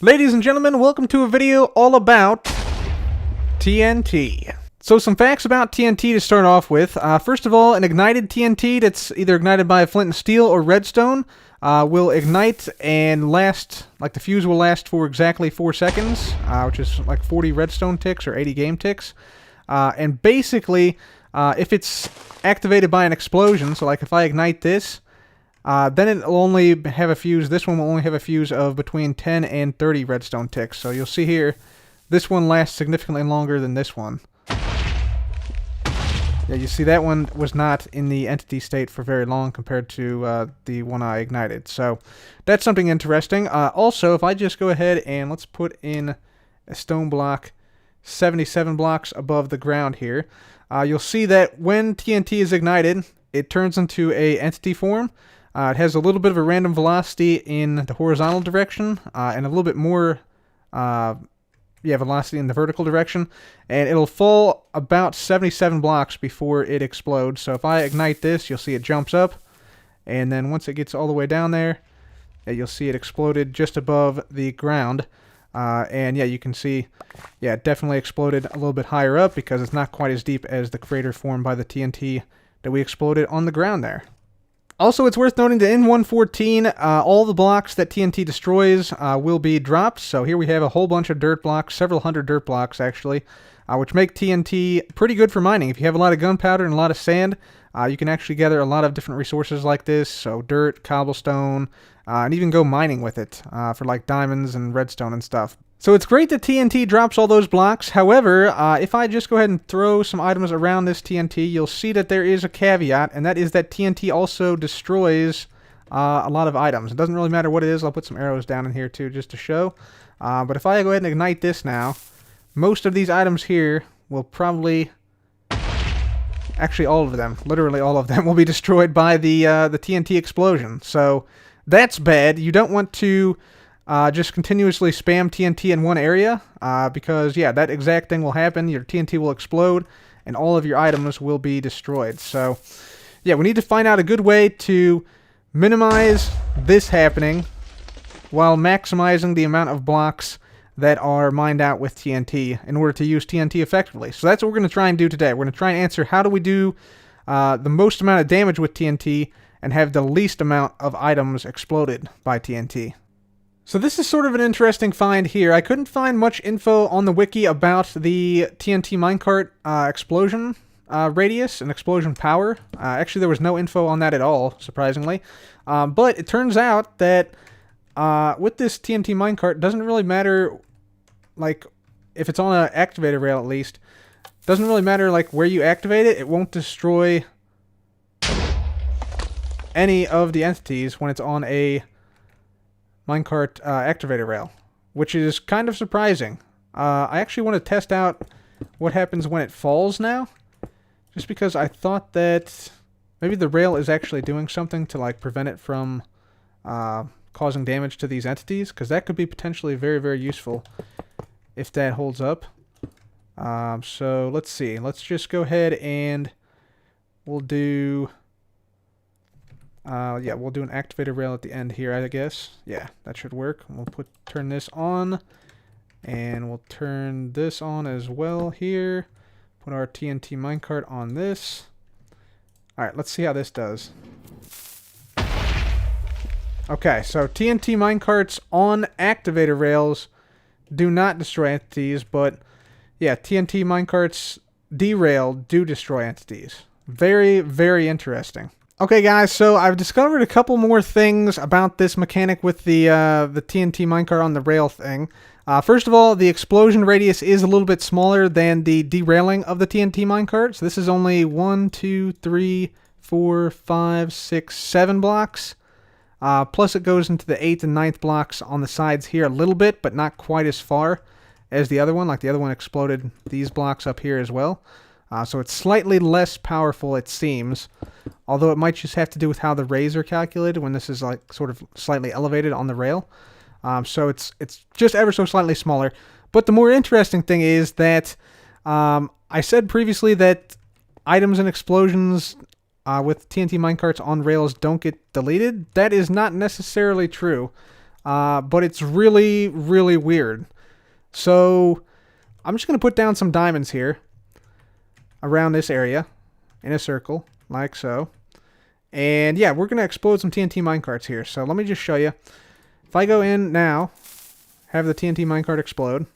Ladies and gentlemen, welcome to a video all about TNT. So some facts about TNT to start off with. First of all, an ignited TNT that's either ignited by flint and steel or redstone will ignite and last, like the fuse will last for exactly 4 seconds, which is like 40 redstone ticks or 80 game ticks. And basically, if it's activated by an explosion, so like if I ignite this, then it'll only have a fuse. This one will only have a fuse of between 10 and 30 redstone ticks. So you'll see here, this one lasts significantly longer than this one. Yeah, you see that one was not in the entity state for very long compared to the one I ignited. So that's something interesting. Also, if I just go ahead and let's put in a stone block 77 blocks above the ground here, you'll see that when TNT is ignited, it turns into a entity form. It has a little bit of a random velocity in the horizontal direction, and a little bit more velocity in the vertical direction. And it'll fall about 77 blocks before it explodes. So if I ignite this, you'll see it jumps up. And then once it gets all the way down there, you'll see it exploded just above the ground. And yeah, you can see, yeah, it definitely exploded a little bit higher up because it's not quite as deep as the crater formed by the TNT that we exploded on the ground there. Also, it's worth noting that in 1.14, all the blocks that TNT destroys will be dropped. So here we have a whole bunch of dirt blocks, several hundred dirt blocks actually, which make TNT pretty good for mining. If you have a lot of gunpowder and a lot of sand, you can actually gather a lot of different resources like this. So dirt, cobblestone, and even go mining with it for like diamonds and redstone and stuff. So it's great that TNT drops all those blocks. However, if I just go ahead and throw some items around this TNT, you'll see that there is a caveat, and that is that TNT also destroys a lot of items. It doesn't really matter what it is. I'll put some arrows down in here too just to show. But if I go ahead and ignite this now, most of these items here will probably... Actually, all of them. Literally all of them will be destroyed by the TNT explosion. So that's bad. You don't want to... just continuously spam TNT in one area, because, yeah, that exact thing will happen. Your TNT will explode, and all of your items will be destroyed. So, yeah, we need to find out a good way to minimize this happening while maximizing the amount of blocks that are mined out with TNT in order to use TNT effectively. So that's what we're going to try and do today. We're going to try and answer how do we do the most amount of damage with TNT and have the least amount of items exploded by TNT. So this is sort of an interesting find here. I couldn't find much info on the wiki about the TNT minecart explosion radius and explosion power. Actually, there was no info on that at all, surprisingly. But it turns out that with this TNT minecart, it doesn't really matter, like, if it's on an activator rail at least, it doesn't really matter, like, where you activate it. It won't destroy any of the entities when it's on a minecart activator rail, which is kind of surprising. I actually want to test out what happens when it falls now, just because I thought that maybe the rail is actually doing something to like prevent it from causing damage to these entities, because that could be potentially very, very useful if that holds up. So let's see. Let's just go ahead and we'll do... yeah, we'll do an activator rail at the end here, I guess. Yeah, that should work. We'll turn this on, and we'll turn this on as well here. Put our TNT minecart on this. Alright, let's see how this does. Okay, so TNT minecarts on activator rails do not destroy entities, but yeah, TNT minecarts derailed do destroy entities. Very, very interesting. Okay, guys, so I've discovered a couple more things about this mechanic with the TNT minecart on the rail thing. First of all, the explosion radius is a little bit smaller than the derailing of the TNT minecart. So this is only 1, 2, 3, 4, 5, 6, 7 blocks. Plus it goes into the 8th and 9th blocks on the sides here a little bit, but not quite as far as the other one. Like the other one exploded these blocks up here as well. So it's slightly less powerful, it seems. Although it might just have to do with how the rays are calculated when this is like sort of slightly elevated on the rail. So it's just ever so slightly smaller. But the more interesting thing is that I said previously that items and explosions with TNT minecarts on rails don't get deleted. That is not necessarily true. but it's really, really weird. So I'm just going to put down some diamonds here around this area in a circle, like so. And yeah, we're going to explode some TNT minecarts here. So let me just show you. If I go in now, have the TNT minecart explode.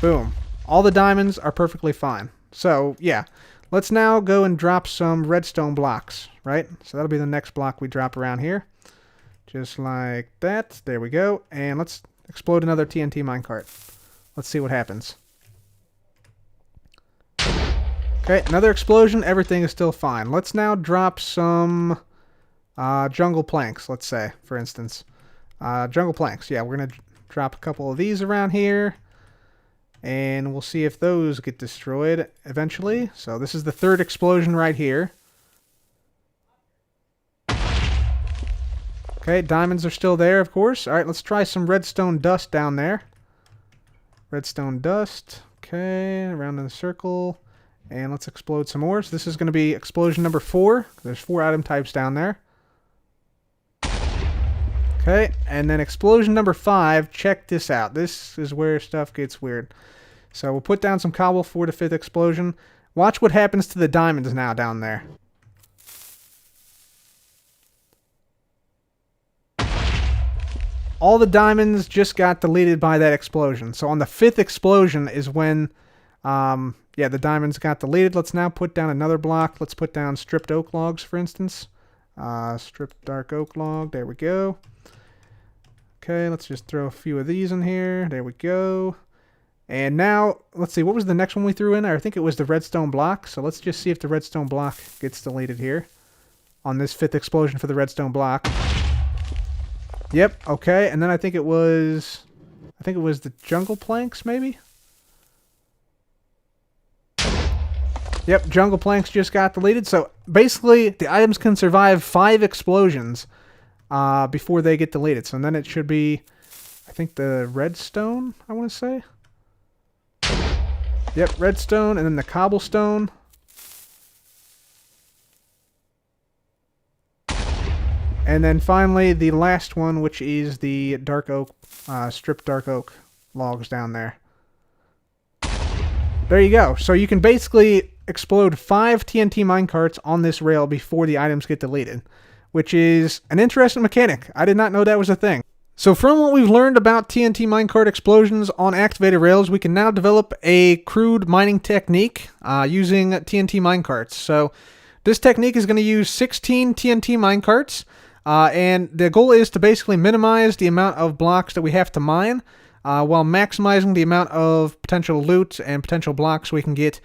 Boom. All the diamonds are perfectly fine. So yeah, let's now go and drop some redstone blocks, right? So that'll be the next block we drop around here. Just like that. There we go. And let's explode another TNT minecart. Let's see what happens. Okay, another explosion. Everything is still fine. Let's now drop some jungle planks, let's say, for instance. Jungle planks. Yeah, we're going to drop a couple of these around here. And we'll see if those get destroyed eventually. So this is the third explosion right here. Okay, diamonds are still there, of course. All right, let's try some redstone dust down there. Redstone dust. Okay, around in the circle. And let's explode some more. So this is going to be explosion number 4. There's 4 item types down there. Okay, and then explosion number 5. Check this out. This is where stuff gets weird. So we'll put down some cobble for the 5th explosion. Watch what happens to the diamonds now down there. All the diamonds just got deleted by that explosion. So on the 5th explosion is when... yeah, the diamonds got deleted. Let's now put down another block. Let's put down stripped oak logs, for instance. Stripped dark oak log. There we go. Okay, let's just throw a few of these in here. There we go. And now, let's see, what was the next one we threw in there? I think it was the redstone block. So let's just see if the redstone block gets deleted here. On this 5th explosion for the redstone block. Yep, okay. And then I think it was the jungle planks, maybe? Yep, jungle planks just got deleted. So basically, the items can survive 5 explosions before they get deleted. So then it should be, I think, the redstone, I want to say. Yep, redstone, and then the cobblestone. And then finally, the last one, which is the dark oak, stripped dark oak logs down there. There you go. So you can basically explode 5 TNT minecarts on this rail before the items get deleted, which is an interesting mechanic. I did not know that was a thing. So from what we've learned about TNT minecart explosions on activated rails, we can now develop a crude mining technique using TNT minecarts. So this technique is going to use 16 TNT minecarts, and the goal is to basically minimize the amount of blocks that we have to mine, while maximizing the amount of potential loot and potential blocks we can get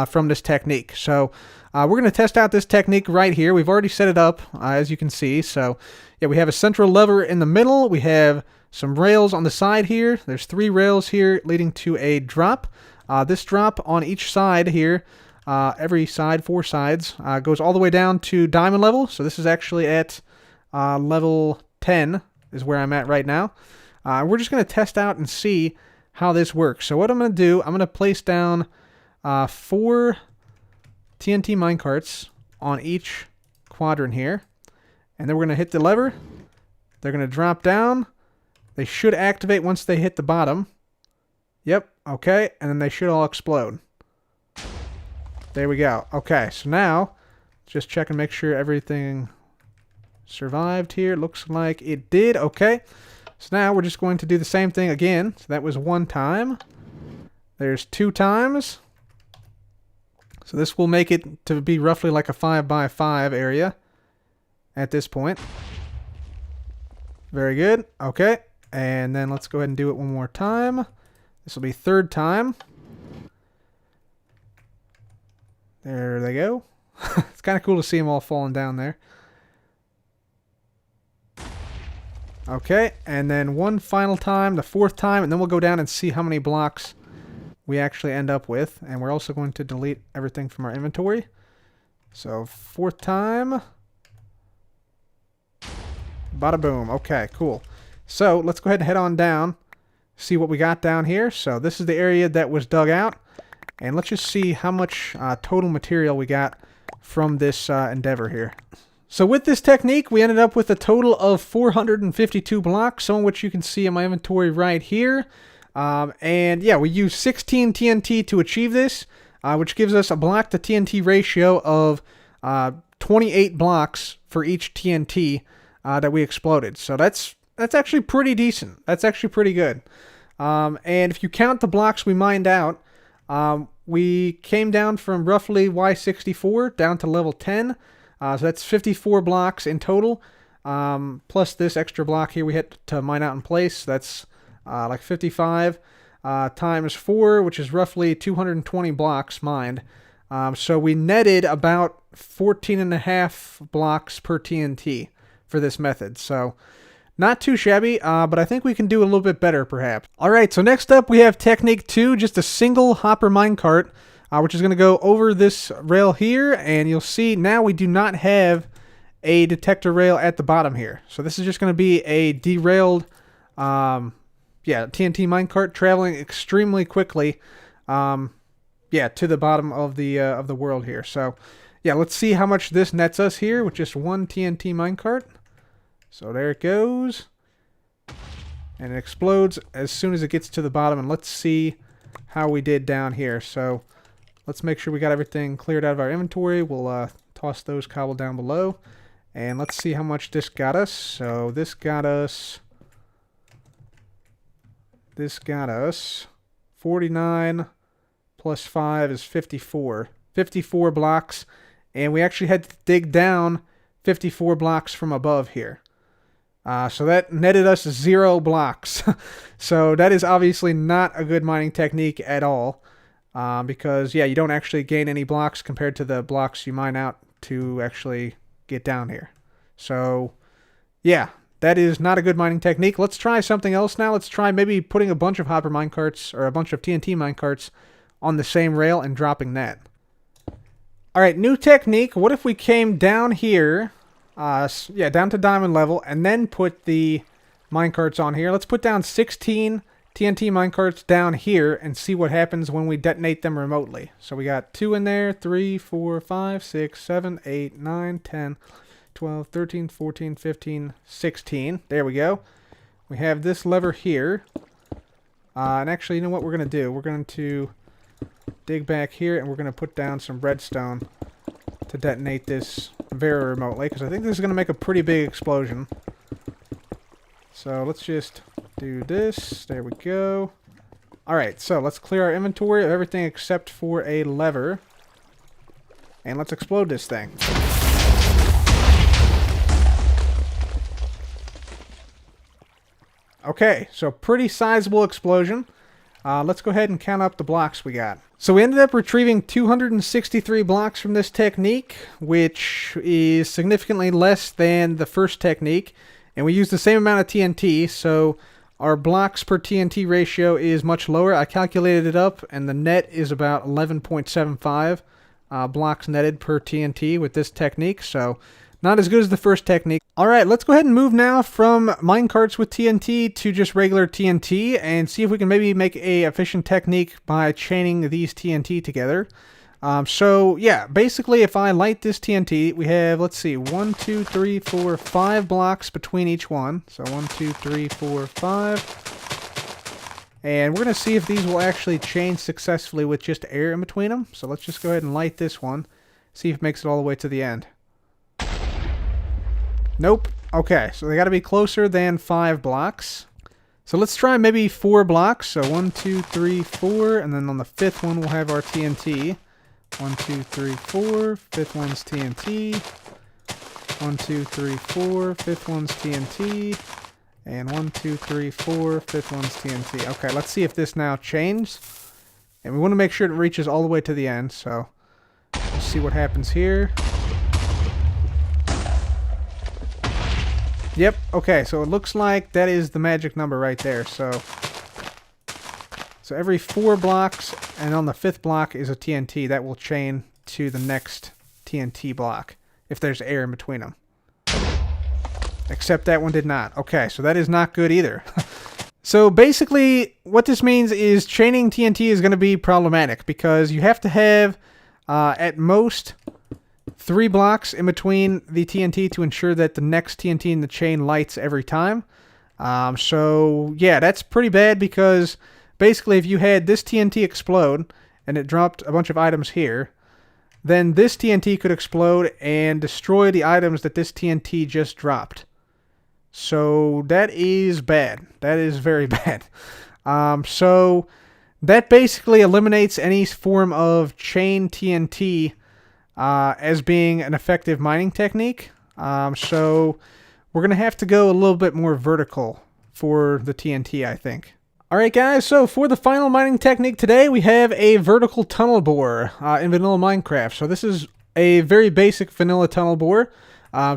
from this technique. So we're going to test out this technique right here. We've already set it up, as you can see. So yeah, we have a central lever in the middle. We have some rails on the side here. There's 3 rails here leading to a drop. This drop on each side here, every side, 4 sides, goes all the way down to diamond level. So this is actually at level 10 is where I'm at right now. We're just going to test out and see how this works. So what I'm going to do, I'm going to place down 4 TNT minecarts on each quadrant here. And then we're going to hit the lever. They're going to drop down. They should activate once they hit the bottom. Yep, okay. And then they should all explode. There we go. Okay, so now, just check and make sure everything survived here. Looks like it did. Okay. So now we're just going to do the same thing again. So that was 1 time. There's 2 times. So this will make it to be roughly like a 5x5 area at this point. Very good. Okay. And then let's go ahead and do it one more time. This will be 3rd time. There they go. It's kind of cool to see them all falling down there. Okay, and then one final time, the 4th time, and then we'll go down and see how many blocks we actually end up with. And we're also going to delete everything from our inventory. So 4th time. Bada boom. Okay, cool. So let's go ahead and head on down, see what we got down here. So this is the area that was dug out. And let's just see how much total material we got from this endeavor here. So with this technique, we ended up with a total of 452 blocks, some of which you can see in my inventory right here. And yeah, we used 16 TNT to achieve this, which gives us a block to TNT ratio of 28 blocks for each TNT that we exploded. So that's actually pretty decent. That's actually pretty good. And if you count the blocks we mined out, we came down from roughly Y64 down to level 10. So that's 54 blocks in total, plus this extra block here we had to mine out in place. That's like 55 times 4, which is roughly 220 blocks mined. So we netted about 14.5 blocks per TNT for this method. So not too shabby, but I think we can do a little bit better perhaps. Alright, so next up we have technique 2, just a single hopper minecart. Which is going to go over this rail here, and you'll see now we do not have a detector rail at the bottom here. So this is just going to be a derailed TNT minecart traveling extremely quickly to the bottom of the world here. So yeah, let's see how much this nets us here with just one TNT minecart. So there it goes. And it explodes as soon as it gets to the bottom, and let's see how we did down here. So let's make sure we got everything cleared out of our inventory. We'll toss those cobble down below. And let's see how much this got us. So this got us 49 plus 5 is 54. 54 blocks. And we actually had to dig down 54 blocks from above here. So that netted us 0 blocks. So that is obviously not a good mining technique at all. Because, yeah, you don't actually gain any blocks compared to the blocks you mine out to actually get down here. So, yeah, that is not a good mining technique. Let's try something else now. Let's try maybe putting a bunch of hopper minecarts or a bunch of TNT minecarts on the same rail and dropping that. Alright, new technique. What if we came down here, down to diamond level, and then put the minecarts on here. Let's put down 16 TNT minecarts down here and see what happens when we detonate them remotely. So we got 2 in there, 3, 4, 5, 6, 7, 8, 9, 10, 12, 13, 14, 15, 16. There we go. We have this lever here. And actually, you know what we're going to do? We're going to dig back here and we're going to put down some redstone to detonate this very remotely, because I think this is going to make a pretty big explosion. So let's just do this. There we go. Alright, so let's clear our inventory of everything except for a lever. And let's explode this thing. Okay, so pretty sizable explosion. Let's go ahead and count up the blocks we got. So we ended up retrieving 263 blocks from this technique, which is significantly less than the first technique. And we used the same amount of TNT, so our blocks per TNT ratio is much lower. I calculated it up, and the net is about 11.75 blocks netted per TNT with this technique, so not as good as the first technique. Alright, let's go ahead and move now from minecarts with TNT to just regular TNT, and see if we can maybe make a efficient technique by chaining these TNT together. So yeah, basically if I light this TNT, we have, let's see, 1, 2, 3, 4, 5 blocks between each one. So 1, 2, 3, 4, 5. And we're going to see if these will actually chain successfully with just air in between them. So let's just go ahead and light this one. See if it makes it all the way to the end. Nope. Okay, so they got to be closer than 5 blocks. So let's try maybe 4 blocks. So 1, 2, 3, 4. And then on the 5th one we'll have our TNT. 1, 2, 3, 4. 5th one's TNT. 1, 2, 3, 4. 5th one's TNT. And 1, 2, 3, 4. 5th one's TNT. Okay, let's see if this now chains. And we want to make sure it reaches all the way to the end. So let's see what happens here. Yep, okay, so it looks like that is the magic number right there. So every 4 blocks, and on the 5th block is a TNT. That will chain to the next TNT block, if there's air in between them. Except that one did not. Okay, so that is not good either. So basically, what this means is chaining TNT is going to be problematic, because you have to have, at most, 3 blocks in between the TNT to ensure that the next TNT in the chain lights every time. So yeah, that's pretty bad because basically if you had this TNT explode and it dropped a bunch of items here, then this TNT could explode and destroy the items that this TNT just dropped. So that is bad. That is very bad. So that basically eliminates any form of chain TNT as being an effective mining technique. So we're going to have to go a little bit more vertical for the TNT, I think. Alright guys, so for the final mining technique today, we have a vertical tunnel bore in vanilla Minecraft. So this is a very basic vanilla tunnel bore.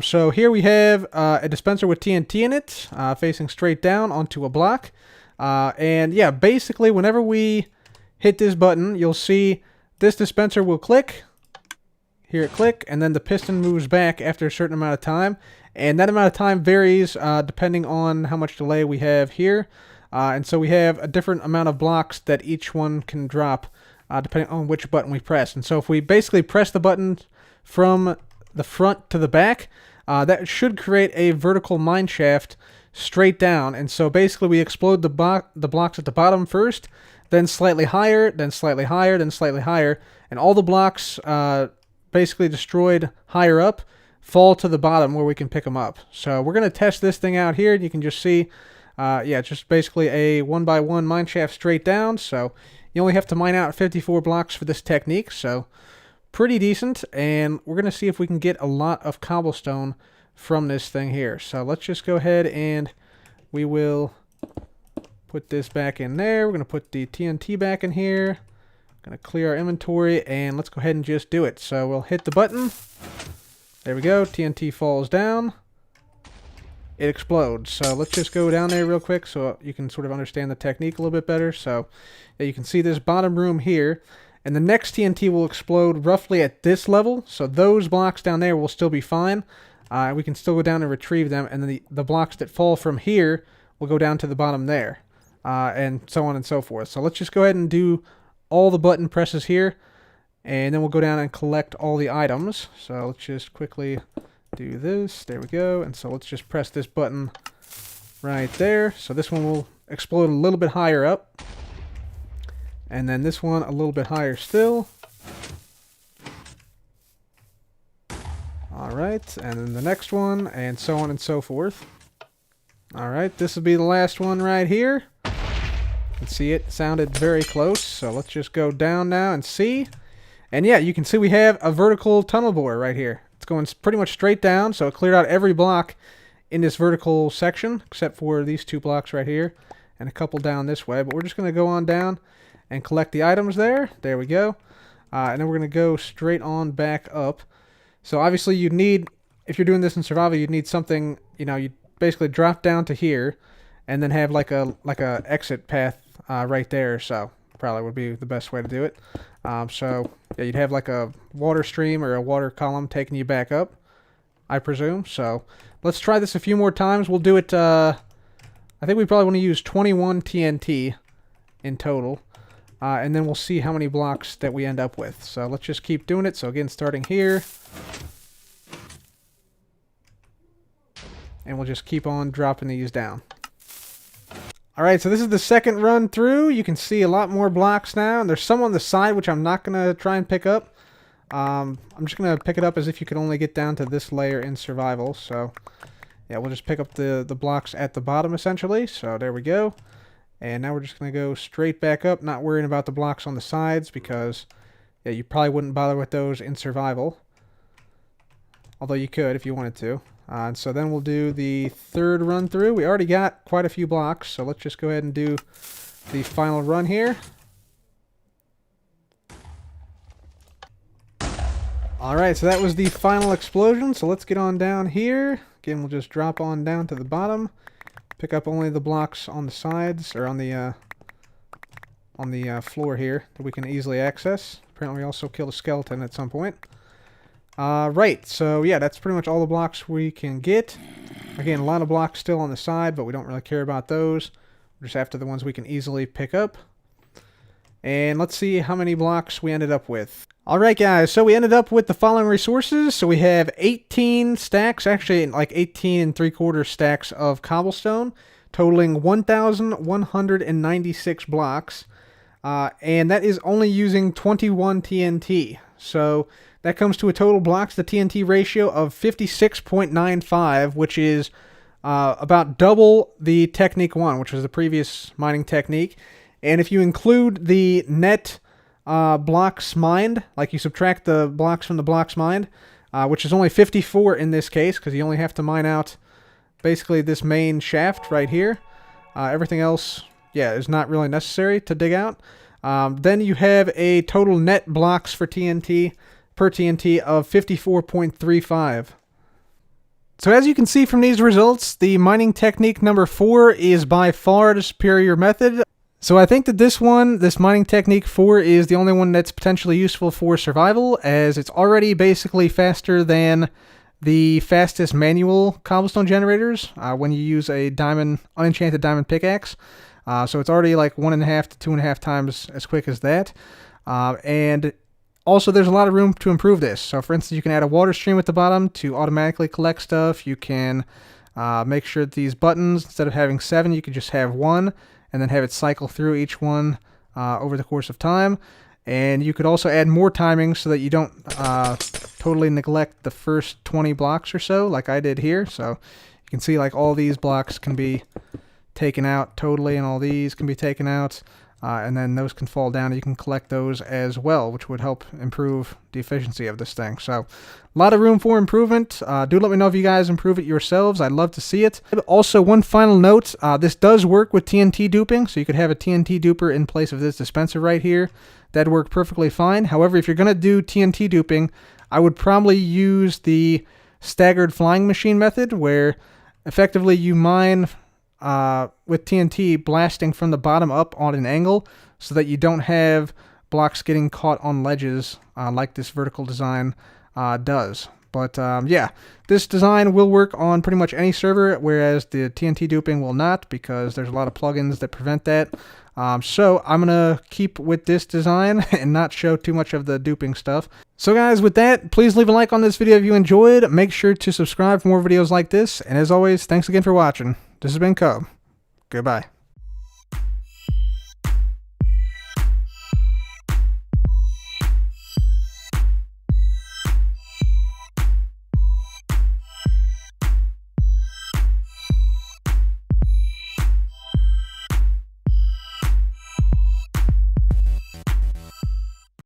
So here we have a dispenser with TNT in it, facing straight down onto a block. And yeah, basically whenever we hit this button, you'll see this dispenser will click. Hear it click, and then the piston moves back after a certain amount of time. And that amount of time varies depending on how much delay we have here. And so we have a different amount of blocks that each one can drop depending on which button we press. And so if we basically press the button from the front to the back, that should create a vertical mine shaft straight down. And so basically we explode the blocks at the bottom first, then slightly higher, then slightly higher, then slightly higher. And all the blocks basically destroyed higher up fall to the bottom where we can pick them up. So we're going to test this thing out here. You can just see, yeah, just basically a 1x1 mine shaft straight down. So you only have to mine out 54 blocks for this technique. So pretty decent. And we're going to see if we can get a lot of cobblestone from this thing here. So let's just go ahead and we will put this back in there. We're going to put the TNT back in here. Going to clear our inventory and let's go ahead and just do it. So we'll hit the button. There we go. TNT falls down. It explodes. So let's just go down there real quick so you can sort of understand the technique a little bit better. So yeah, you can see this bottom room here. And the next TNT will explode roughly at this level. So those blocks down there will still be fine. We can still go down and retrieve them. And then the blocks that fall from here will go down to the bottom there. And so on and so forth. So let's just go ahead and do all the button presses here, and then we'll go down and collect all the items. So let's just quickly do this. There we go. And so let's just press this button right there. So this one will explode a little bit higher up, and then this one a little bit higher still. Alright, and then the next one, and so on and so forth. Alright, this will be the last one right here. You can see it sounded very close, so let's just go down now and see. And yeah, you can see we have a vertical tunnel bore right here. It's going pretty much straight down, so it cleared out every block in this vertical section, except for these 2 blocks right here, and a couple down this way. But we're just going to go on down and collect the items there. There we go. And then we're going to go straight on back up. So obviously you'd need, if you're doing this in survival, you'd need something, you know, you basically drop down to here, and then have like a exit path right there. So probably would be the best way to do it. So yeah, you'd have like a water stream or a water column taking you back up, I presume. So let's try this a few more times. We'll do it, I think we probably want to use 21 TNT in total. And then we'll see how many blocks that we end up with. So let's just keep doing it. So again, starting here. And we'll just keep on dropping these down. Alright, so this is the second run through. You can see a lot more blocks now. And there's some on the side which I'm not going to try and pick up. I'm just going to pick it up as if you could only get down to this layer in survival. So yeah, we'll just pick up the blocks at the bottom essentially. So there we go. And now we're just going to go straight back up, not worrying about the blocks on the sides because yeah, you probably wouldn't bother with those in survival. Although you could if you wanted to. And so then we'll do the third run through. We already got quite a few blocks, so let's just go ahead and do the final run here. Alright, so that was the final explosion, so let's get on down here. Again, we'll just drop on down to the bottom. Pick up only the blocks on the sides, or on the floor here, that we can easily access. Apparently we also killed a skeleton at some point. Right, so yeah, that's pretty much all the blocks we can get. Again, a lot of blocks still on the side, but we don't really care about those. We're just after the ones we can easily pick up. And let's see how many blocks we ended up with. Alright guys, so we ended up with the following resources. So we have 18 stacks, actually like 18 3/4 stacks of cobblestone, totaling 1,196 blocks. And that is only using 21 TNT. So that comes to a total blocks to TNT ratio of 56.95, which is about double the technique 1, which was the previous mining technique. And if you include the net blocks mined, like you subtract the blocks from the blocks mined, which is only 54 in this case, because you only have to mine out basically this main shaft right here. Everything else, yeah, is not really necessary to dig out. Then you have a total net blocks for TNT per TNT of 54.35. So as you can see from these results, the mining technique number 4 is by far the superior method. So I think that this mining technique 4, is the only one that's potentially useful for survival, as it's already basically faster than the fastest manual cobblestone generators when you use a unenchanted diamond pickaxe. So it's already like 1.5 to 2.5 times as quick as that. And also there's a lot of room to improve this. So for instance, you can add a water stream at the bottom to automatically collect stuff. You can make sure that these buttons, instead of having 7, you can just have 1. And then have it cycle through each one over the course of time. And you could also add more timing so that you don't totally neglect the first 20 blocks or so, like I did here. So you can see like all these blocks can be taken out totally, and all these can be taken out. And then those can fall down. You can collect those as well, which would help improve the efficiency of this thing. So a lot of room for improvement. Do let me know if you guys improve it yourselves. I'd love to see it. Also, one final note, this does work with TNT duping, so you could have a TNT duper in place of this dispenser right here. That'd work perfectly fine. However, if you're going to do TNT duping, I would probably use the staggered flying machine method, where effectively you mine with TNT blasting from the bottom up on an angle, so that you don't have blocks getting caught on ledges like this vertical design does. But yeah, this design will work on pretty much any server, whereas the TNT duping will not, because there's a lot of plugins that prevent that. So I'm going to keep with this design and not show too much of the duping stuff. So guys, with that, please leave a like on this video if you enjoyed. Make sure to subscribe for more videos like this. And as always, thanks again for watching. This has been Cub. Goodbye.